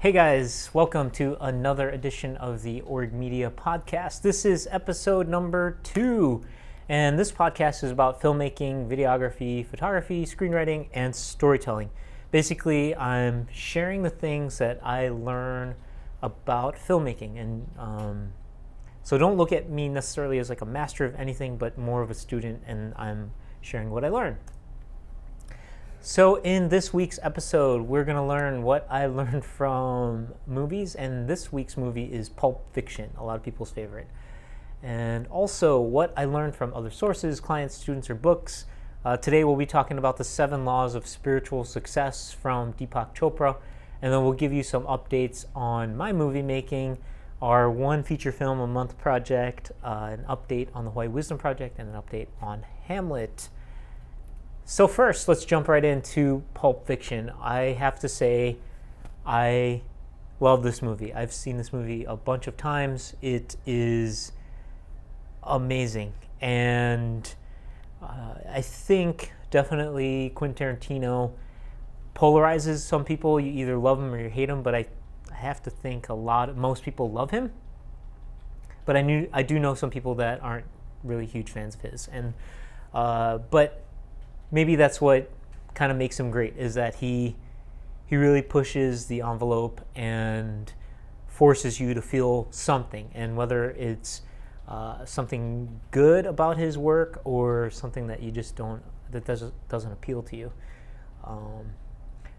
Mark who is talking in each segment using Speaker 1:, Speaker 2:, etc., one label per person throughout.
Speaker 1: Hey guys, welcome to another edition of the Org Media Podcast. This is episode number 2, and this podcast is about filmmaking, videography, photography, screenwriting, and storytelling. Basically, I'm sharing the things that I learn about filmmaking, and so don't look at me necessarily as like a master of anything, but more of a student, and I'm sharing what I learned. So in this week's episode, we're going to learn what I learned from movies, and this week's movie is Pulp Fiction, a lot of people's favorite. And also what I learned from other sources, clients, students, or books. Today we'll be talking about the 7 laws of spiritual success from Deepak Chopra, and then we'll give you some updates on my movie making, our one feature film a month project, an update on the Hawaii Wisdom Project, and an update on Hamlet. So first, let's jump right into Pulp Fiction. I have to say, I love this movie. I've seen this movie a bunch of times. It is amazing. And I think definitely Quentin Tarantino polarizes some people. You either love him or you hate him, but I have to think most people love him. But I do know some people that aren't really huge fans of his. And but maybe that's what kind of makes him great, is that he really pushes the envelope and forces you to feel something, and whether it's something good about his work or something that you just doesn't appeal to you.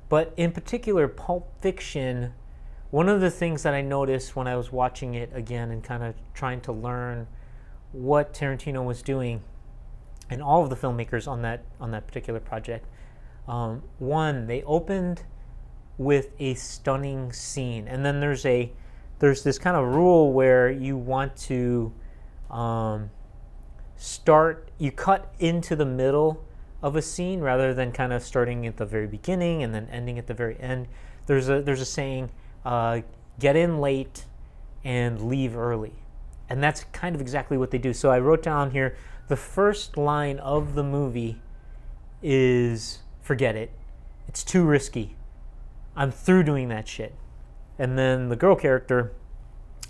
Speaker 1: But in particular, Pulp Fiction, one of the things that I noticed when I was watching it again and kind of trying to learn what Tarantino was doing, and all of the filmmakers on that particular project. One, they opened with a stunning scene, and then there's this kind of rule where you want to you cut into the middle of a scene rather than kind of starting at the very beginning and then ending at the very end. There's a saying, get in late and leave early, and that's kind of exactly what they do. So I wrote down here, the first line of the movie is, forget it. It's too risky. I'm through doing that shit. And then the girl character,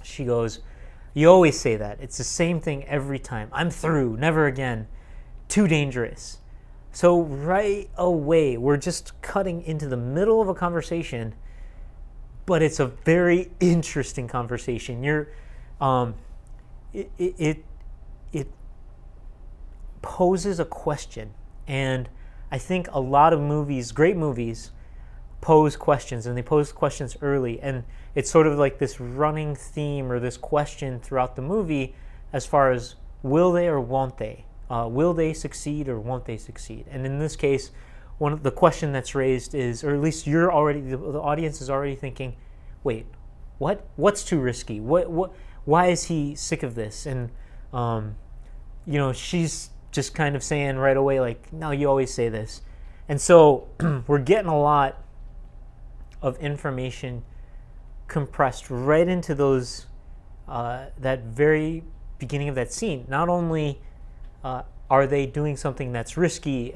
Speaker 1: she goes, you always say that. It's the same thing every time. I'm through. Never again. Too dangerous. So right away, we're just cutting into the middle of a conversation, but it's a very interesting conversation. It poses a question, and I think a lot of movies, great movies, pose questions, and they pose questions early, and it's sort of like this running theme or this question throughout the movie as far as will they or won't they? Will they succeed or won't they succeed? And in this case, one of the question that's raised is, or at least the audience is already thinking, wait, what's too risky? Why is he sick of this? And she's just kind of saying right away, like, no, you always say this. And so we're getting a lot of information compressed right into those that very beginning of that scene. Not only are they doing something that's risky,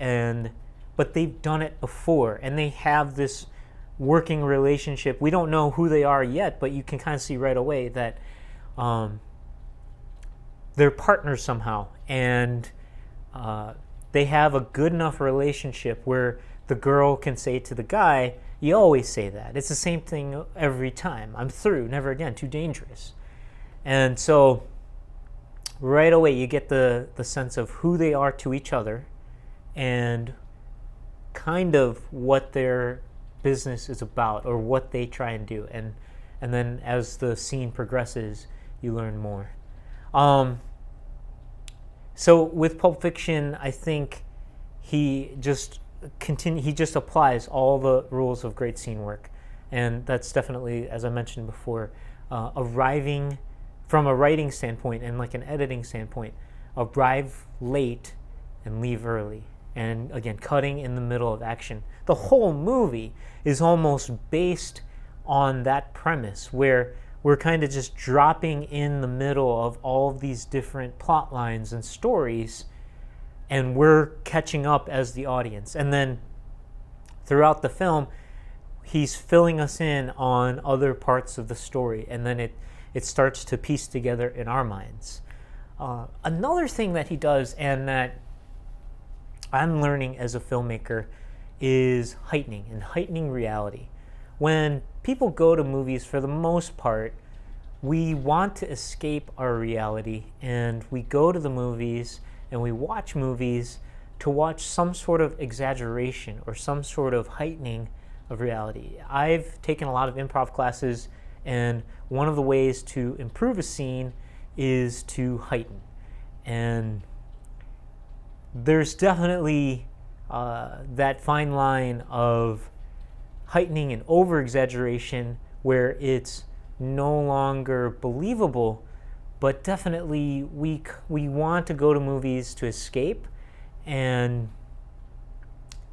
Speaker 1: but they've done it before, and they have this working relationship. We don't know who they are yet, but you can kind of see right away that they're partners somehow, and they have a good enough relationship where the girl can say to the guy, you always say that. It's the same thing every time. I'm through. Never again. Too dangerous. And so right away you get the sense of who they are to each other and kind of what their business is about or what they try and do. And then as the scene progresses, you learn more. So with Pulp Fiction, I think he just applies all the rules of great scene work, and that's definitely, as I mentioned before, arriving from a writing standpoint and like an editing standpoint, arrive late and leave early, and again, cutting in the middle of action. The whole movie is almost based on that premise, where we're kind of just dropping in the middle of all of these different plot lines and stories, and we're catching up as the audience. And then throughout the film, he's filling us in on other parts of the story, and then it starts to piece together in our minds. Another thing that he does, and that I'm learning as a filmmaker, is heightening reality. When people go to movies, for the most part, we want to escape our reality, and we go to the movies and we watch movies to watch some sort of exaggeration or some sort of heightening of reality. I've taken a lot of improv classes, and one of the ways to improve a scene is to heighten. And there's definitely that fine line of heightening and over-exaggeration where it's no longer believable, but definitely we want to go to movies to escape, and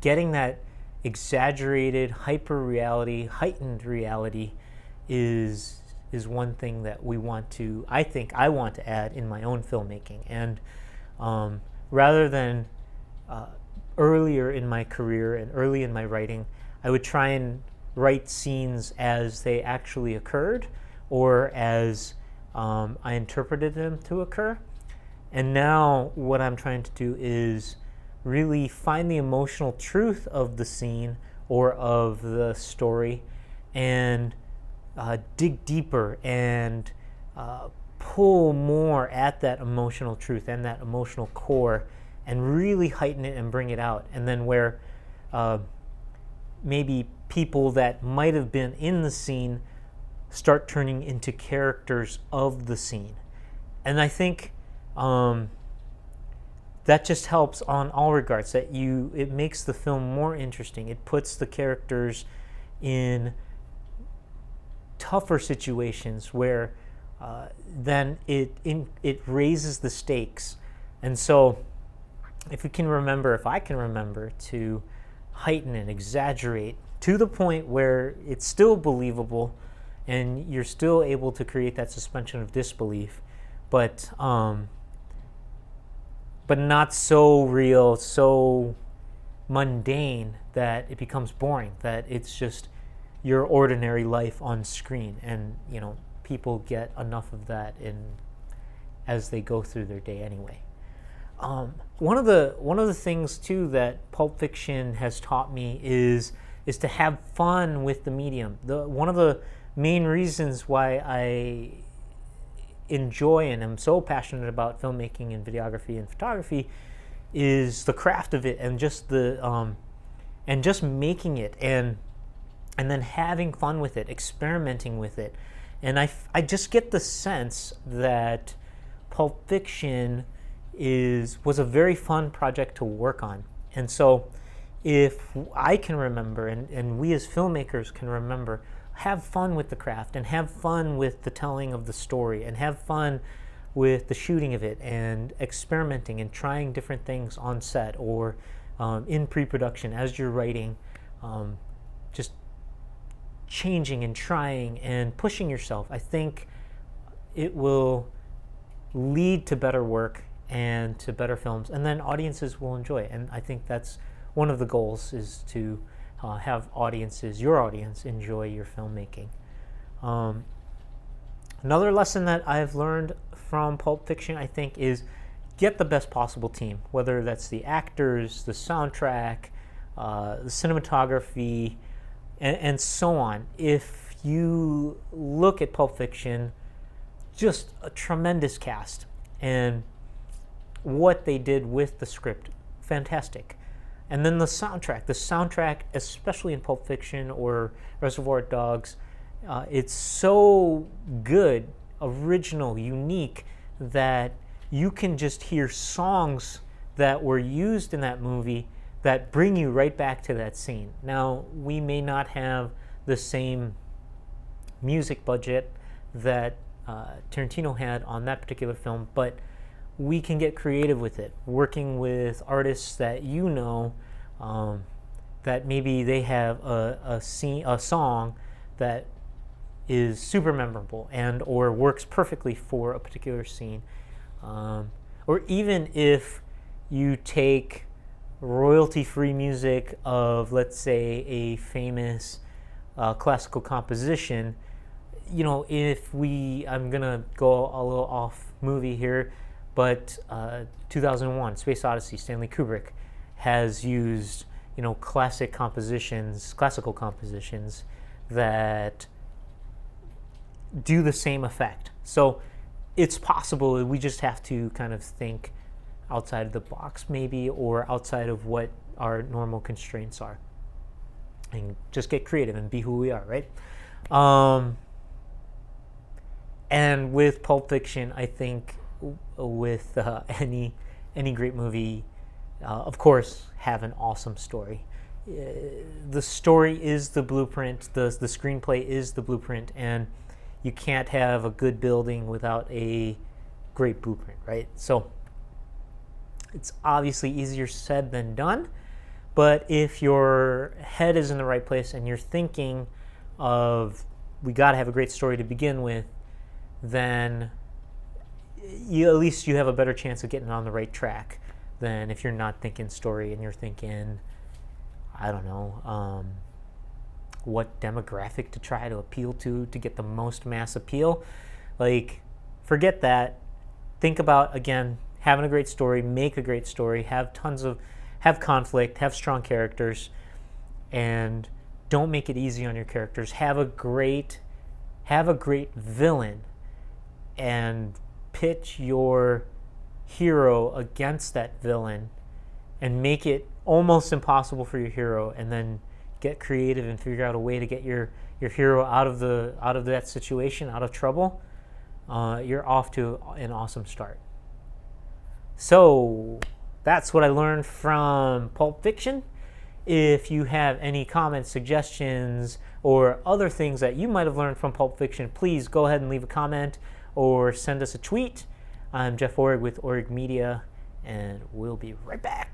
Speaker 1: getting that exaggerated hyper-reality, heightened reality is one thing that I want to add in my own filmmaking. And rather than earlier in my career and early in my writing, I would try and write scenes as they actually occurred, or as I interpreted them to occur. And now what I'm trying to do is really find the emotional truth of the scene or of the story, and dig deeper and pull more at that emotional truth and that emotional core, and really heighten it and bring it out. And then where maybe people that might have been in the scene start turning into characters of the scene. And I think that just helps on all regards. That it makes the film more interesting. It puts the characters in tougher situations where then it raises the stakes. And so if I can remember to heighten and exaggerate to the point where it's still believable and you're still able to create that suspension of disbelief, but not so real, so mundane that it becomes boring, that it's just your ordinary life on screen. And people get enough of that as they go through their day anyway. One of the things too that Pulp Fiction has taught me is to have fun with the medium. One of the main reasons why I enjoy and am so passionate about filmmaking and videography and photography is the craft of it, and just just making it, and then having fun with it, experimenting with it. And I just get the sense that Pulp Fiction was a very fun project to work on. And so if I can remember, and we as filmmakers can remember, have fun with the craft, and have fun with the telling of the story, and have fun with the shooting of it, and experimenting and trying different things on set or in pre-production as you're writing, just changing and trying and pushing yourself, I think it will lead to better work and to better films, and then audiences will enjoy it. And I think that's one of the goals, is to have your audience enjoy your filmmaking. Another lesson that I've learned from Pulp Fiction, I think, is get the best possible team, whether that's the actors, the soundtrack, the cinematography, and so on. If you look at Pulp Fiction, just a tremendous cast, and what they did with the script, fantastic. And then the soundtrack, especially in Pulp Fiction or Reservoir Dogs, it's so good, original, unique, that you can just hear songs that were used in that movie that bring you right back to that scene. Now, we may not have the same music budget that Tarantino had on that particular film, but we can get creative with it, working with artists that that maybe they have a song that is super memorable or works perfectly for a particular scene. Or even if you take royalty-free music of, let's say, a famous classical composition, I'm gonna go a little off movie here, but 2001 Space Odyssey, Stanley Kubrick has used classical compositions that do the same effect. So it's possible. We just have to kind of think outside of the box maybe, or outside of what our normal constraints are, and just get creative and be who we are, right? And with Pulp Fiction, I think with any great movie, of course, have an awesome story. The story is the blueprint, the screenplay is the blueprint, and you can't have a good building without a great blueprint, right? So it's obviously easier said than done, but if your head is in the right place and you're thinking of, we got to have a great story to begin with, then at least you have a better chance of getting on the right track than if you're not thinking story and you're thinking, I don't know, what demographic to try to appeal to get the most mass appeal. Like, forget that. Think about, again, having a great story, make a great story, have conflict, have strong characters, and don't make it easy on your characters. Have a great villain, and pitch your hero against that villain and make it almost impossible for your hero, and then get creative and figure out a way to get your hero out of that situation, out of trouble. You're off to an awesome start. So that's what I learned from Pulp Fiction. If you have any comments, suggestions, or other things that you might have learned from Pulp Fiction, please go ahead and leave a comment or send us a tweet. I'm Jeff Orrig with Orig Media, and we'll be right back.